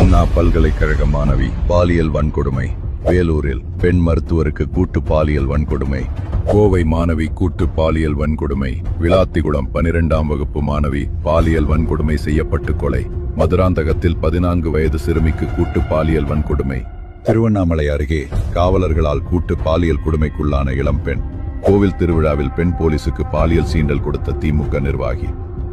அண்ணா பல்கலைக்கழக மாணவி பாலியல் வன்கொடுமை. வேலூரில் பெண் மருத்துவருக்கு கூட்டு பாலியல் வன்கொடுமை. கோவை மாணவி கூட்டு பாலியல் வன்கொடுமை. விளாத்திகுளம் 12ஆம் வகுப்பு மாணவி பாலியல் வன்கொடுமை செய்யப்பட்டு கொலை. மதுராந்தகத்தில் 14 வயது சிறுமிக்கு கூட்டு பாலியல் வன்கொடுமை. திருவண்ணாமலை அருகே காவலர்களால் கூட்டு பாலியல் கொடுமைக்குள்ளான இளம்பெண். கோவில் திருவிழாவில் பெண் போலீசுக்கு பாலியல் சீண்டல் கொடுத்த திமுக நிர்வாகி.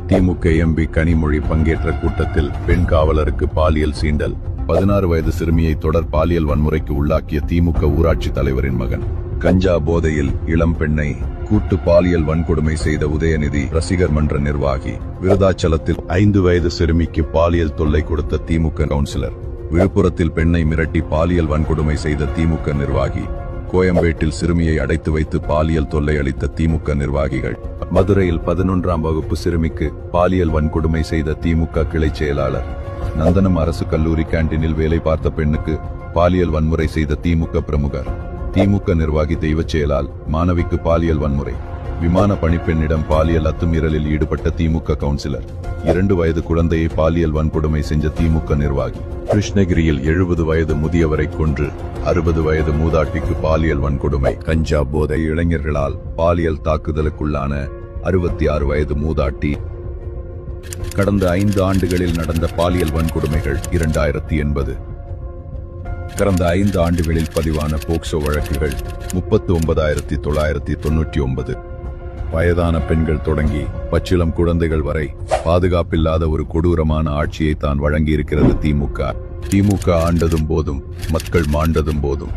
திமுக எம்பி கனிமொழி பங்கேற்ற கூட்டத்தில் பெண் காவலருக்கு பாலியல் சீண்டல். 16 வயது சிறுமியை தொடர் பாலியல் வன்முறைக்கு உள்ளாக்கிய திமுக ஊராட்சி தலைவரின் மகன். கஞ்சா போதையில் இளம் பெண்ணை கூட்டு பாலியல் வன்கொடுமை செய்த உதயநிதி ரசிகர் மன்ற நிர்வாகி. விருதாச்சலத்தில் 5 வயது சிறுமிக்கு பாலியல் தொல்லை கொடுத்த திமுக கவுன்சிலர். விழுப்புரத்தில் பெண்ணை மிரட்டி பாலியல் வன்கொடுமை செய்த திமுக நிர்வாகி. கோயம்பேட்டில் சிறுமியை அடைத்து வைத்து பாலியல் தொல்லை அளித்த திமுக நிர்வாகிகள். மதுரையில் 11ஆம் வகுப்பு சிறுமிக்கு பாலியல் வன்கொடுமை செய்த திமுக கிளை செயலாளர். நந்தனம் அரசு கல்லூரி கேண்டீனில் வேலை பார்த்த பெண்ணுக்கு பாலியல் வன்முறை செய்த திமுக பிரமுகர். திமுக நிர்வாகி தெய்வச் செயலால் மாணவிக்கு பாலியல் வன்முறை. விமான பணிப்பெண்ணிடம் பாலியல் அத்துமீறலில் ஈடுபட்ட திமுக கவுன்சிலர். 2 வயது குழந்தையை பாலியல் வன்கொடுமை செஞ்ச திமுக நிர்வாகி. கிருஷ்ணகிரியில் 70 வயது முதியவரை கொன்று 60 வயது மூதாட்டிக்கு பாலியல் வன்கொடுமை. கஞ்சா போதை இளைஞர்களால் பாலியல் தாக்குதலுக்குள்ளான 66 வயது மூதாட்டி. கடந்த 5 ஆண்டுகளில் நடந்த பாலியல் வன்கொடுமைகள் 2080. கடந்த 5 ஆண்டுகளில் பதிவான போக்சோ வழக்குகள் 39,999. வயதான பெண்கள் தொடங்கி பச்சிளம் குழந்தைகள் வரை பாதுகாப்பில்லாத ஒரு கொடூரமான ஆட்சியை தான் வழங்கியிருக்கிறது திமுக. திமுக ஆண்டதும் போதும், மக்கள் மாண்டதும் போதும்.